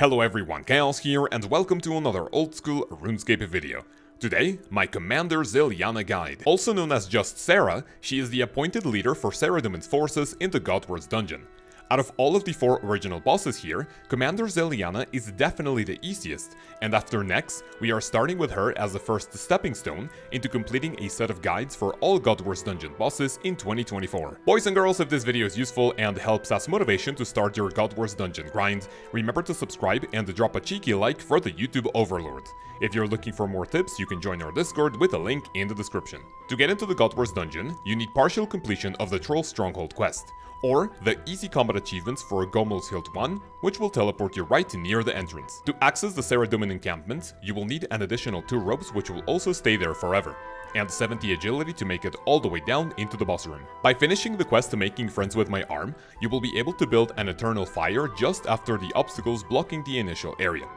Hello everyone, Kaoz here, and welcome to another old school RuneScape video. Today, my Commander Zilyana guide. Also known as just Sara, she is the appointed leader for Saradomin's forces in the God Wars dungeon. Out of all of the 4 original bosses here, Commander Zilyana is definitely the easiest, and after Nex, we are starting with her as the first stepping stone into completing a set of guides for all God Wars dungeon bosses in 2024. Boys and girls, if this video is useful and helps as motivation to start your God Wars dungeon grind, remember to subscribe and drop a cheeky like for the YouTube overlord. If you're looking for more tips, you can join our Discord with a link in the description. To get into the God Wars dungeon, you need partial completion of the Troll Stronghold quest, or the Easy Combat achievements for Gomel's Hilt 1, which will teleport you right near the entrance. To access the Saradomin encampment, you will need an additional 2 ropes which will also stay there forever, and 70 agility to make it all the way down into the boss room. By finishing the quest Making Friends with My Arm, you will be able to build an Eternal Fire just after the obstacles blocking the initial area.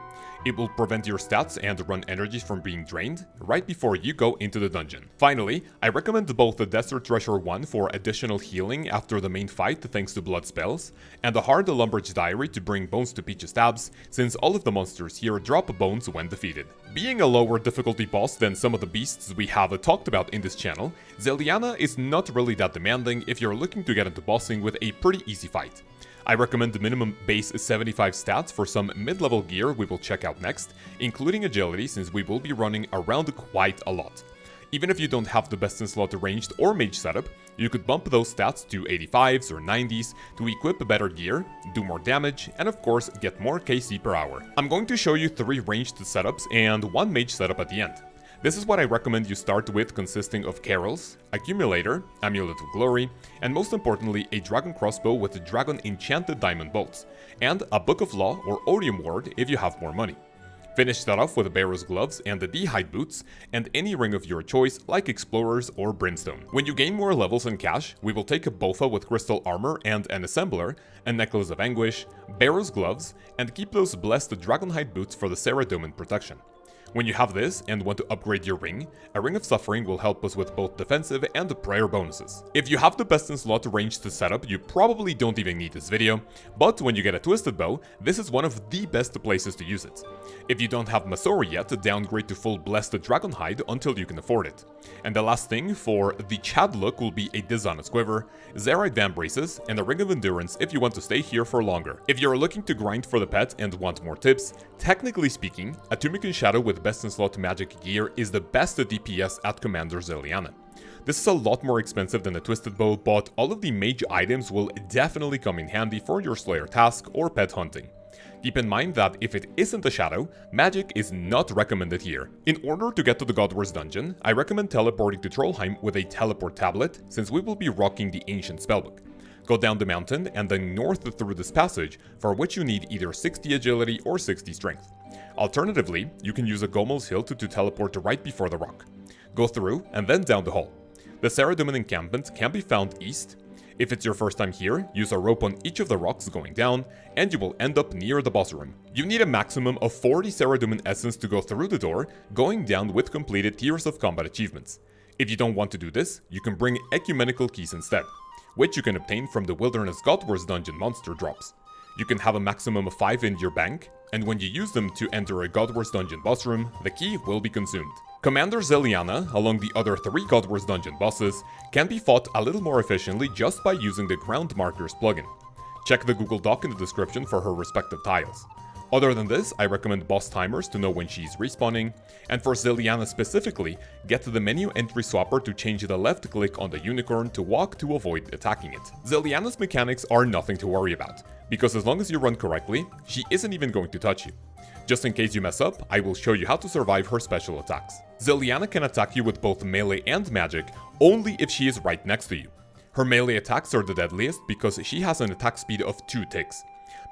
It will prevent your stats and run energies from being drained right before you go into the dungeon. Finally, I recommend both the Desert Treasure 1 for additional healing after the main fight thanks to blood spells, and the Hard Lumbridge Diary to bring bones to Peach's stabs, since all of the monsters here drop bones when defeated. Being a lower difficulty boss than some of the beasts we have talked about in this channel, Zilyana is not really that demanding if you're looking to get into bossing with a pretty easy fight. I recommend the minimum base 75 stats for some mid-level gear we will check out next, including agility since we will be running around quite a lot. Even if you don't have the best in slot ranged or mage setup, you could bump those stats to 85s or 90s to equip better gear, do more damage, and of course get more KC per hour. I'm going to show you 3 ranged setups and 1 mage setup at the end. This is what I recommend you start with, consisting of Carols, Accumulator, Amulet of Glory, and most importantly a Dragon Crossbow with Dragon Enchanted Diamond Bolts, and a Book of Law or Odium Ward if you have more money. Finish that off with Barrow's Gloves and the D-Hide Boots, and any ring of your choice like Explorers or Brimstone. When you gain more levels and cash, we will take a Bowfa with Crystal Armor and an Assembler, a Necklace of Anguish, Barrow's Gloves, and keep those blessed Dragonhide Boots for the Saradomin protection. When you have this and want to upgrade your ring, a Ring of Suffering will help us with both defensive and prayer bonuses. If you have the best in slot ranged setup, you probably don't even need this video, but when you get a Twisted Bow, this is one of the best places to use it. If you don't have Masori yet, downgrade to full Blessed Dragonhide until you can afford it. And the last thing for the Chad look will be a Dishonest Quiver, Zerite Van Braces, and a Ring of Endurance if you want to stay here for longer. If you're looking to grind for the pet and want more tips, technically speaking, a Tunic in Shadow with best in slot magic gear is the best DPS at Commander Zilyana. This is a lot more expensive than a Twisted Bow, but all of the mage items will definitely come in handy for your Slayer task or pet hunting. Keep in mind that if it isn't a shadow, magic is not recommended here. In order to get to the God Wars dungeon, I recommend teleporting to Trollheim with a teleport tablet, since we will be rocking the ancient spellbook. Go down the mountain and then north through this passage, for which you need either 60 agility or 60 strength. Alternatively, you can use a Gomel's Hilt to teleport right before the rock. Go through and then down the hall. The Saradomin encampment can be found east. If it's your first time here, use a rope on each of the rocks going down, and you will end up near the boss room. You need a maximum of 40 Saradomin essence to go through the door, going down with completed Tears of Combat achievements. If you don't want to do this, you can bring Ecumenical Keys instead, which you can obtain from the Wilderness God Wars dungeon monster drops. You can have a maximum of 5 in your bank, and when you use them to enter a God Wars dungeon boss room, the key will be consumed. Commander Zilyana, along the other 3 God Wars dungeon bosses, can be fought a little more efficiently just by using the Ground Markers plugin. Check the Google Doc in the description for her respective tiles. Other than this, I recommend boss timers to know when she's respawning, and for Zilyana specifically, get to the menu entry swapper to change the left click on the unicorn to walk to avoid attacking it. Zilyana's mechanics are nothing to worry about, because as long as you run correctly, she isn't even going to touch you. Just in case you mess up, I will show you how to survive her special attacks. Zilyana can attack you with both melee and magic, only if she is right next to you. Her melee attacks are the deadliest because she has an attack speed of 2 ticks,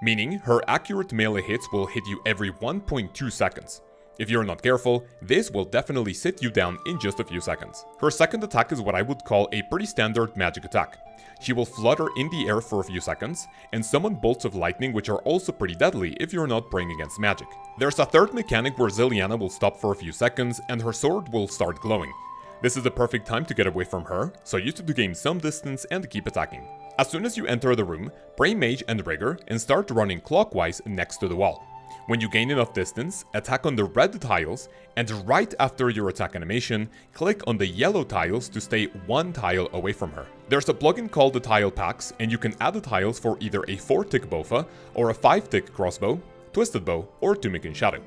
meaning her accurate melee hits will hit you every 1.2 seconds. If you're not careful, this will definitely sit you down in just a few seconds. Her second attack is what I would call a pretty standard magic attack. She will flutter in the air for a few seconds, and summon bolts of lightning which are also pretty deadly if you're not praying against magic. There's a third mechanic where Zilyana will stop for a few seconds and her sword will start glowing. This is the perfect time to get away from her, so use it to gain some distance and keep attacking. As soon as you enter the room, pray Mage and Rigor and start running clockwise next to the wall. When you gain enough distance, attack on the red tiles, and right after your attack animation, click on the yellow tiles to stay one tile away from her. There's a plugin called the Tile Packs, and you can add the tiles for either a 4-tick Bowfa, or a 5-tick Crossbow, Twisted Bow, or Tunic and Shadow.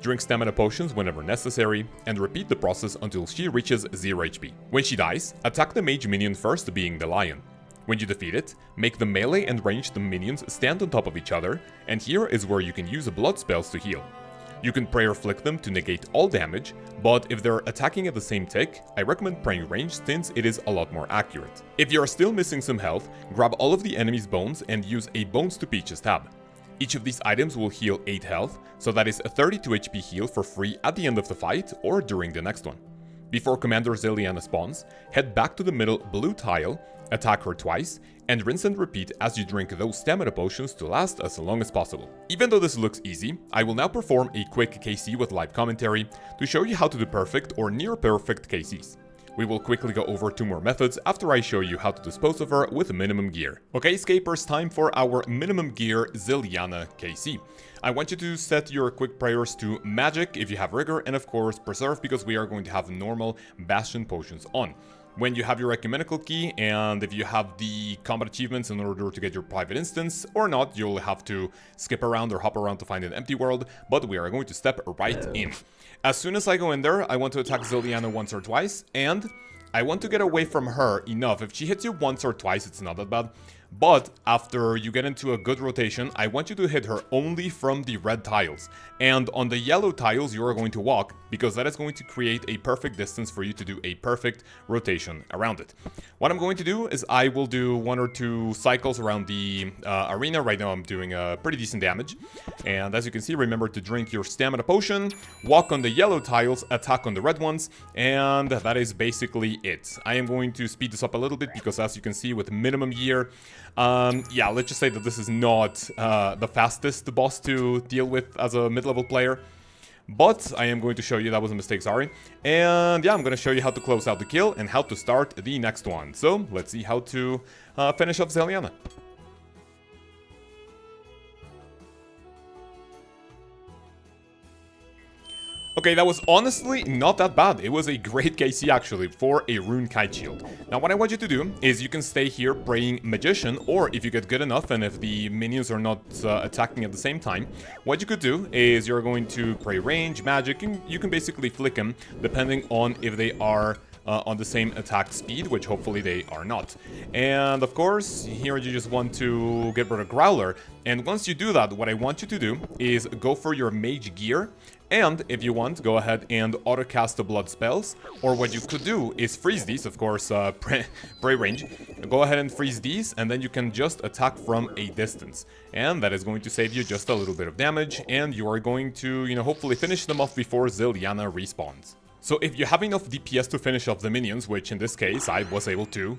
Drink stamina potions whenever necessary, and repeat the process until she reaches 0 HP. When she dies, attack the mage minion first, being the lion. When you defeat it, make the melee and ranged minions stand on top of each other, and here is where you can use blood spells to heal. You can prayer flick them to negate all damage, but if they're attacking at the same tick, I recommend praying ranged since it is a lot more accurate. If you are still missing some health, grab all of the enemy's bones and use a Bones to Peaches tab. Each of these items will heal 8 health, so that is a 32 HP heal for free at the end of the fight or during the next one. Before Commander Zilyana spawns, head back to the middle blue tile, attack her twice, and rinse and repeat as you drink those stamina potions to last as long as possible. Even though this looks easy, I will now perform a quick KC with live commentary to show you how to do perfect or near perfect KCs. We will quickly go over 2 more methods after I show you how to dispose of her with minimum gear. Okay, Scapers, time for our minimum gear Zilyana KC. I want you to set your quick prayers to magic if you have rigor, and of course preserve because we are going to have normal bastion potions on. When you have your ecumenical key, and if you have the combat achievements in order to get your private instance or not, you'll have to skip around or hop around to find an empty world, but we are going to step right in. As soon as I go in there, I want to attack Zilyana once or twice, and I want to get away from her enough. If she hits you once or twice, it's not that bad. But after you get into a good rotation, I want you to hit her only from the red tiles. And on the yellow tiles, you are going to walk, because that is going to create a perfect distance for you to do a perfect rotation around it. What I'm going to do is I will do 1 or 2 cycles around the arena. Right now I'm doing pretty decent damage. And as you can see, remember to drink your stamina potion, walk on the yellow tiles, attack on the red ones, and that is basically it. I am going to speed this up a little bit because as you can see with minimum gear, yeah, let's just say that this is not the fastest boss to deal with as a mid-level player. But I am going to show you, that was a mistake, sorry. And yeah, I'm going to show you how to close out the kill and how to start the next one. So let's see how to finish off Zilyana. Okay, that was honestly not that bad. It was a great KC actually for a rune kite shield. Now what I want you to do is you can stay here praying magician, or if you get good enough and if the minions are not attacking at the same time, what you could do is you're going to pray range, magic, and you can basically flick them depending on if they are on the same attack speed, which hopefully they are not. And of course, here you just want to get rid of Growler. And once you do that, what I want you to do is go for your mage gear. And if you want, go ahead and auto-cast the blood spells. Or what you could do is freeze these, of course, pray range. Go ahead and freeze these, and then you can just attack from a distance. And that is going to save you just a little bit of damage, and you are going to, you know, hopefully finish them off before Zilyana respawns. So if you have enough DPS to finish off the minions, which in this case I was able to,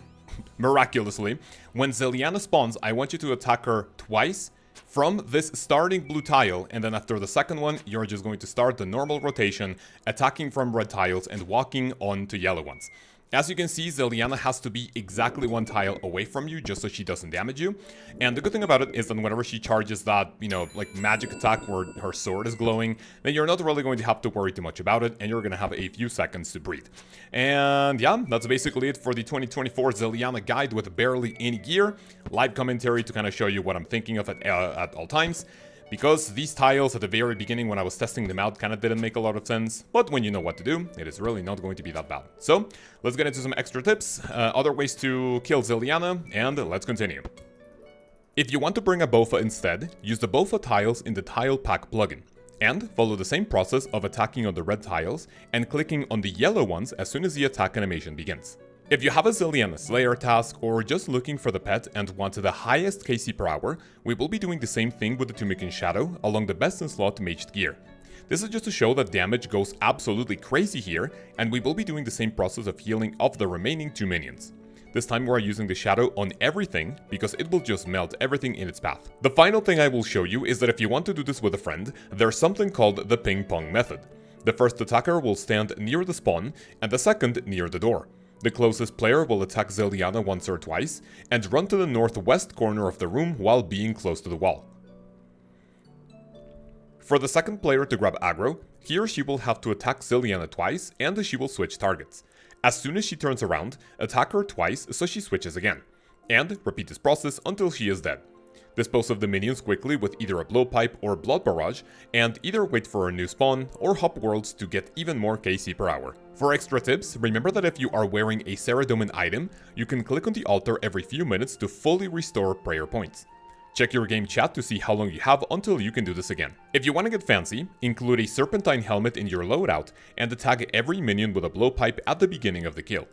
miraculously, when Zilyana spawns, I want you to attack her twice from this starting blue tile, and then after the second one, you're just going to start the normal rotation, attacking from red tiles and walking on to yellow ones. As you can see, Zilyana has to be exactly 1 tile away from you just so she doesn't damage you. And the good thing about it is that whenever she charges that, you know, like magic attack where her sword is glowing, then you're not really going to have to worry too much about it, and you're going to have a few seconds to breathe. And yeah, that's basically it for the 2024 Zilyana guide with barely any gear. Live commentary to kind of show you what I'm thinking of at all times. Because these tiles at the very beginning when I was testing them out kind of didn't make a lot of sense, but when you know what to do, it is really not going to be that bad. So, let's get into some extra tips, other ways to kill Zilyana, and let's continue. If you want to bring a Bowfa instead, use the Bowfa tiles in the Tile Pack plugin, and follow the same process of attacking on the red tiles and clicking on the yellow ones as soon as the attack animation begins. If you have a Zilyana Slayer task or just looking for the pet and want the highest KC per hour, we will be doing the same thing with the Tunic and Shadow along the best in slot maged gear. This is just to show that damage goes absolutely crazy here, and we will be doing the same process of healing of the remaining 2 minions. This time we are using the Shadow on everything, because it will just melt everything in its path. The final thing I will show you is that if you want to do this with a friend, there's something called the ping pong method. The first attacker will stand near the spawn, and the second near the door. The closest player will attack Zilyana once or twice, and run to the northwest corner of the room while being close to the wall. For the second player to grab aggro, he or she will have to attack Zilyana twice and she will switch targets. As soon as she turns around, attack her twice so she switches again. And repeat this process until she is dead. Dispose of the minions quickly with either a blowpipe or blood barrage, and either wait for a new spawn or hop worlds to get even more KC per hour. For extra tips, remember that if you are wearing a Sara item, you can click on the altar every few minutes to fully restore prayer points. Check your game chat to see how long you have until you can do this again. If you want to get fancy, include a serpentine helmet in your loadout and tag every minion with a blowpipe at the beginning of the kill.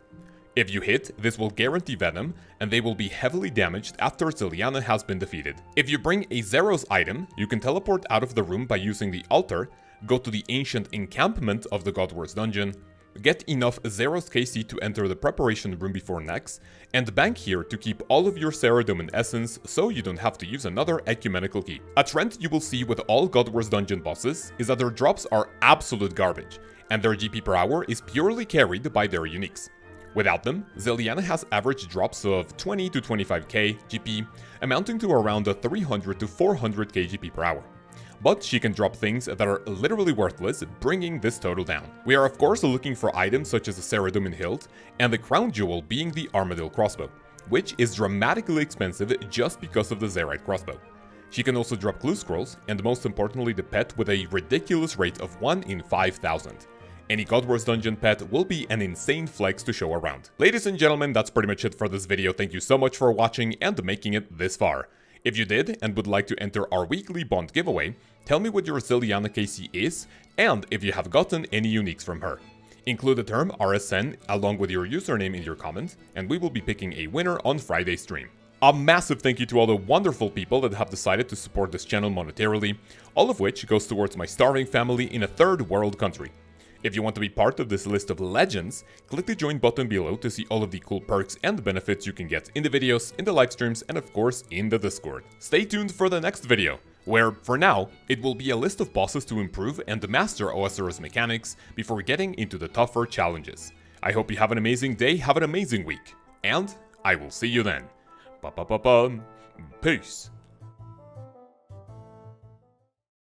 If you hit, this will guarantee venom, and they will be heavily damaged after Zilyana has been defeated. If you bring a Zeros item, you can teleport out of the room by using the altar, go to the ancient encampment of the God Wars dungeon, get enough Zeros KC to enter the preparation room before next, and bank here to keep all of your Sara essence so you don't have to use another ecumenical key. A trend you will see with all God Wars dungeon bosses is that their drops are absolute garbage, and their GP per hour is purely carried by their uniques. Without them, Zilyana has average drops of 20 to 25k GP, amounting to around 300 to 400k GP per hour. But she can drop things that are literally worthless, bringing this total down. We are of course looking for items such as the Sara hilt, and the crown jewel being the Armadillo Crossbow, which is dramatically expensive just because of the Zerite Crossbow. She can also drop clue scrolls, and most importantly the pet with a ridiculous rate of 1 in 5,000. Any God Wars dungeon pet will be an insane flex to show around. Ladies and gentlemen, that's pretty much it for this video. Thank you so much for watching and making it this far. If you did and would like to enter our weekly bond giveaway, tell me what your Zilyana KC is and if you have gotten any uniques from her. Include the term RSN along with your username in your comment, and we will be picking a winner on Friday's stream. A massive thank you to all the wonderful people that have decided to support this channel monetarily, all of which goes towards my starving family in a third world country. If you want to be part of this list of legends, click the join button below to see all of the cool perks and benefits you can get in the videos, in the live streams, and of course in the Discord. Stay tuned for the next video, where, for now, it will be a list of bosses to improve and master OSRS mechanics before getting into the tougher challenges. I hope you have an amazing day, have an amazing week, and I will see you then. Peace.